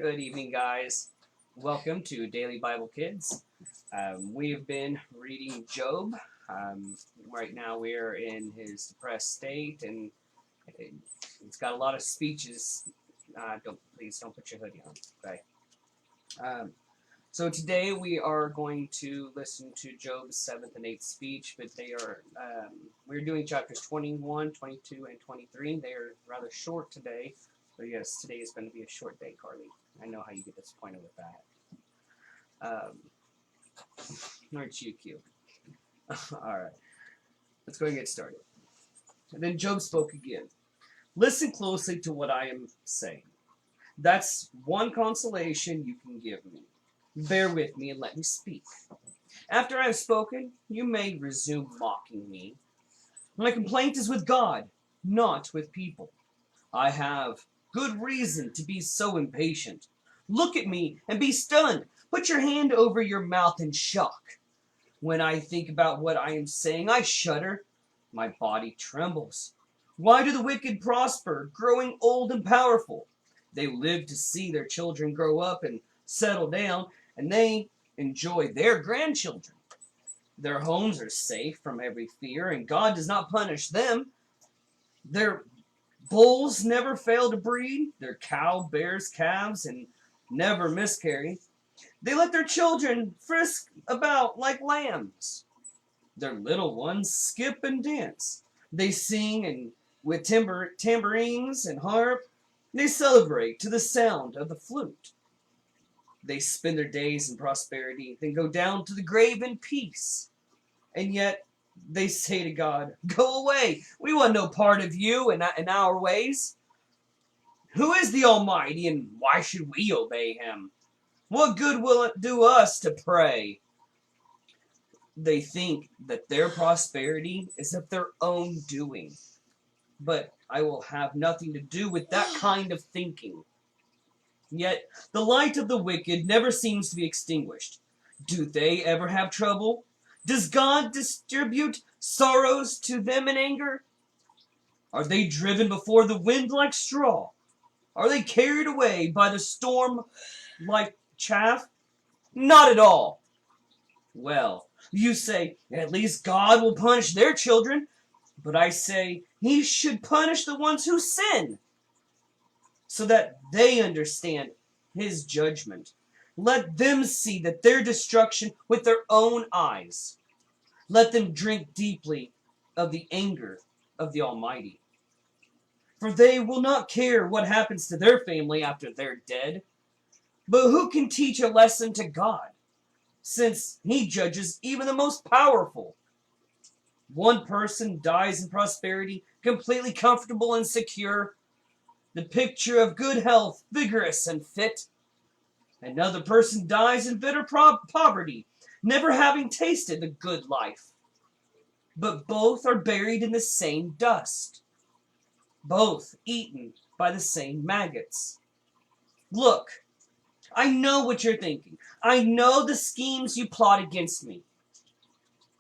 Good evening, guys. Welcome to Daily Bible Kids. We've been reading Job. Right now, we're in his depressed state, and it's got a lot of speeches. Please don't put your hoodie on. Okay. So today we are going to listen to Job's 7th and 8th speech, but we're doing chapters 21, 22, and 23. They are rather short today. So yes, today is going to be a short day, Carly. I know how you get disappointed with that. Aren't you cute? Alright, let's go and get started. And then Job spoke again. Listen closely to what I am saying. That's one consolation you can give me. Bear with me and let me speak. After I have spoken, you may resume mocking me. My complaint is with God, not with people. I have good reason to be so impatient. Look at me and be stunned. Put your hand over your mouth in shock. When I think about what I am saying, I shudder. My body trembles. Why do the wicked prosper, growing old and powerful? They live to see their children grow up and settle down, and they enjoy their grandchildren. Their homes are safe from every fear, and God does not punish them. Their bulls never fail to breed. Their cow bears calves and never miscarry. They let their children frisk about like lambs. Their little ones skip and dance. They sing and with tambourines and harp. They celebrate to the sound of the flute. They spend their days in prosperity, then go down to the grave in peace. And yet they say to God, "Go away. We want no part of you and our ways. Who is the Almighty, and why should we obey him? What good will it do us to pray?" They think that their prosperity is of their own doing. But I will have nothing to do with that kind of thinking. Yet the light of the wicked never seems to be extinguished. Do they ever have trouble? Does God distribute sorrows to them in anger? Are they driven before the wind like straw? Are they carried away by the storm like chaff? Not at all. Well, you say, at least God will punish their children. But I say, he should punish the ones who sin, so that they understand his judgment. Let them see that their destruction with their own eyes. Let them drink deeply of the anger of the Almighty. For they will not care what happens to their family after they're dead. But who can teach a lesson to God, since he judges even the most powerful? One person dies in prosperity, completely comfortable and secure, the picture of good health, vigorous and fit. Another person dies in bitter poverty, never having tasted the good life. But both are buried in the same dust, both eaten by the same maggots. Look, I know what you're thinking. I know the schemes you plot against me.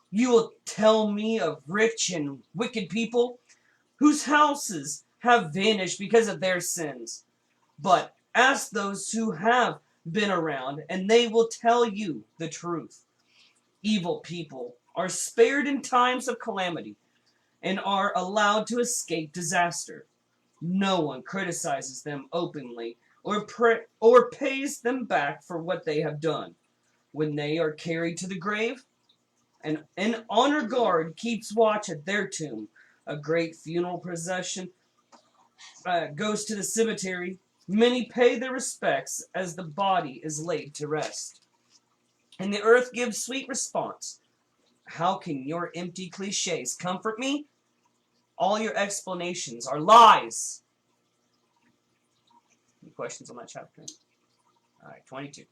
You will tell me of rich and wicked people whose houses have vanished because of their sins. But ask those who have been around, and they will tell you the truth. Evil people are spared in times of calamity and are allowed to escape disaster. No one criticizes them openly or pays them back for what they have done. When they are carried to the grave, an honor guard keeps watch at their tomb. A great funeral procession goes to the cemetery. Many pay their respects as the body is laid to rest. And the earth gives sweet response. How can your empty cliches comfort me? All your explanations are lies. Any questions on that chapter? All right, 22.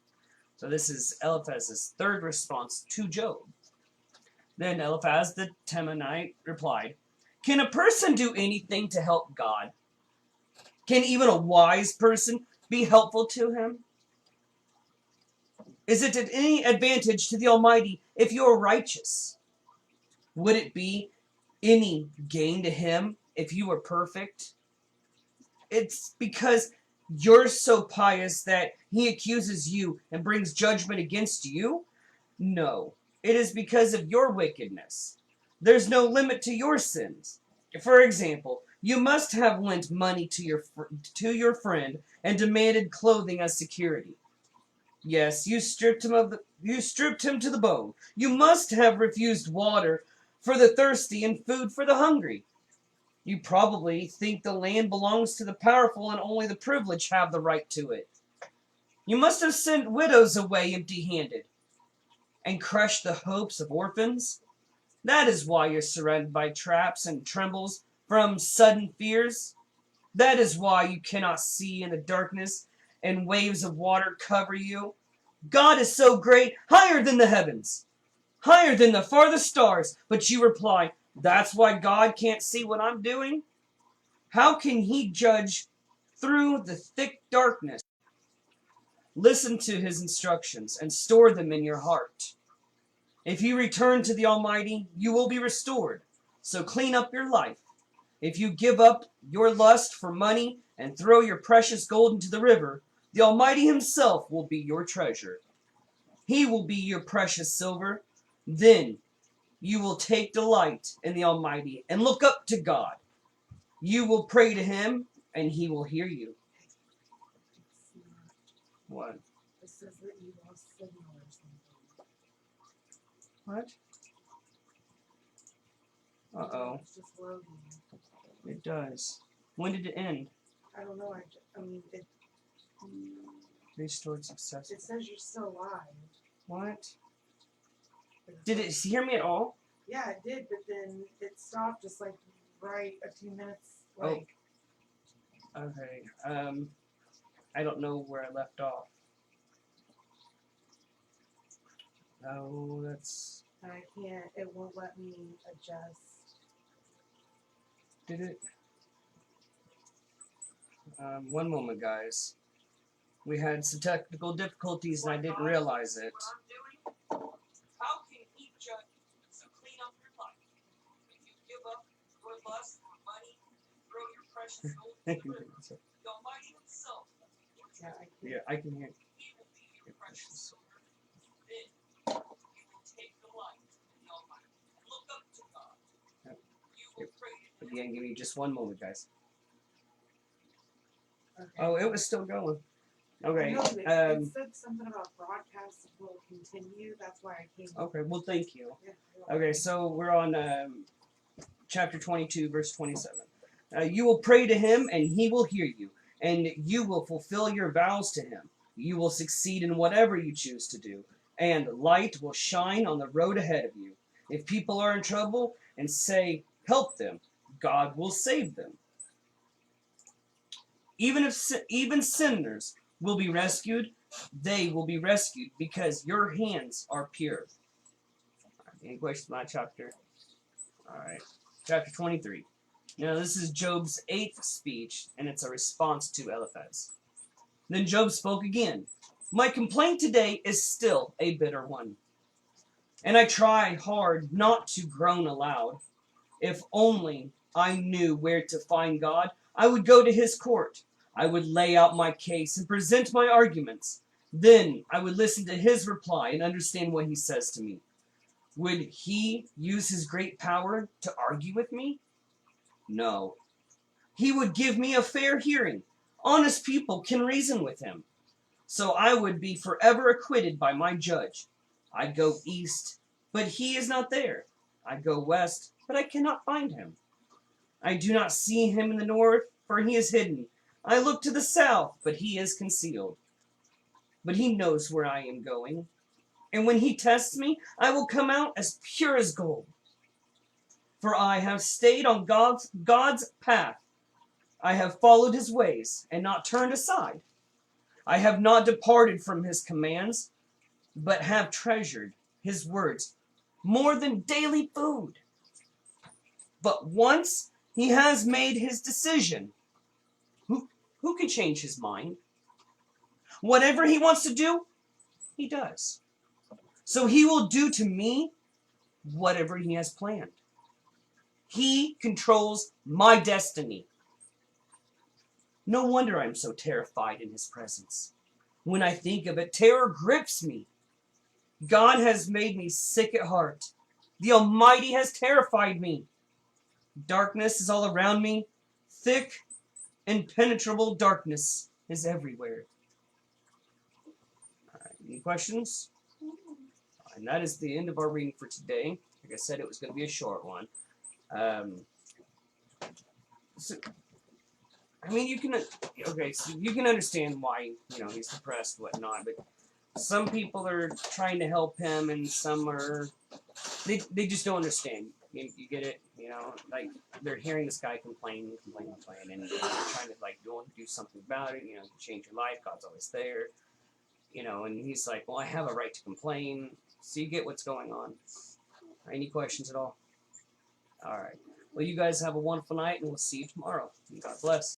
So this is Eliphaz's third response to Job. Then Eliphaz the Temanite replied, "Can a person do anything to help God? Can even a wise person be helpful to him? Is it at any advantage to the Almighty if you are righteous? Would it be any gain to him if you were perfect? It's because You're so pious that he accuses you and brings judgment against you? No, it is because of your wickedness. There's no limit to your sins. For example, you must have lent money to your friend and demanded clothing as security. Yes, you stripped him to the bone. You must have refused water for the thirsty and food for the hungry. You probably think the land belongs to the powerful and only the privileged have the right to it. You must have sent widows away empty-handed and crushed the hopes of orphans. That is why you're surrounded by traps and trembles from sudden fears. That is why you cannot see in the darkness and waves of water cover you. God is so great, higher than the heavens, higher than the farthest stars. But you reply, that's why God can't see what I'm doing? How can he judge through the thick darkness? Listen to his instructions and store them in your heart. If you return to the Almighty, you will be restored. So clean up your life. If you give up your lust for money and throw your precious gold into the river, the Almighty himself will be your treasure. He will be your precious silver. Then you will take delight in the Almighty and look up to God. You will pray to him and he will hear you. What? It says that you lost signal or something. What? Uh-oh. It's just loading. It does. When did it end? I don't know. I mean, it Restored success. says you're still live. What? Did it hear me at all? Yeah, it did, but then it stopped just like right a few minutes. Like, Okay. I don't know where I left off. Oh, that's... and I can't. It won't let me adjust. Did it? One moment, guys. We had some technical difficulties and I didn't realize it. How can he judge? So clean up your life. If you give up your lust for money, throw your precious gold in the river, the Almighty himself. Yeah, I can't. Yeah, I can hear. He will be your precious silver. Then you will take delight in the Almighty. Look up to God. You will pray to him. Again, give me just one moment, guys. Okay. Oh, it was still going. Okay. No, it said something about broadcast will continue. That's why I came. Okay. Well, thank you. Yeah, Okay, so we're on chapter 22, verse 27. You will pray to him, and he will hear you, and you will fulfill your vows to him. You will succeed in whatever you choose to do, and light will shine on the road ahead of you. If people are in trouble and say, help them, God will save them. Even sinners will be rescued, they will be rescued because your hands are pure. Any questions about chapter? Alright. Chapter 23. Now this is Job's 8th speech, and it's a response to Eliphaz. Then Job spoke again. My complaint today is still a bitter one, and I try hard not to groan aloud. If only I knew where to find God, I would go to his court. I would lay out my case and present my arguments. Then I would listen to his reply and understand what he says to me. Would he use his great power to argue with me? No. He would give me a fair hearing. Honest people can reason with him. So I would be forever acquitted by my judge. I go east, but he is not there. I go west, but I cannot find him. I do not see him in the north, for he is hidden. I look to the south, but he is concealed. But he knows where I am going. And when he tests me, I will come out as pure as gold. For I have stayed on God's path. I have followed his ways and not turned aside. I have not departed from his commands, but have treasured his words more than daily food. But once he has made his decision, who can change his mind? Whatever he wants to do, he does. So he will do to me whatever he has planned. He controls my destiny. No wonder I'm so terrified in his presence. When I think of it, terror grips me. God has made me sick at heart. The Almighty has terrified me. Darkness is all around me. Thick, impenetrable darkness is everywhere. All right, any questions? And that is the end of our reading for today. Like I said, it was going to be a short one. So, I mean, you can understand why he's depressed, whatnot. But some people are trying to help him, and some are they just don't understand. You get it? Like they're hearing this guy complain, and they're trying to do something about it. Change your life. God's always there. And he's like, well, I have a right to complain. So you get what's going on. Any questions at all? All right. Well, you guys have a wonderful night, and we'll see you tomorrow. God bless.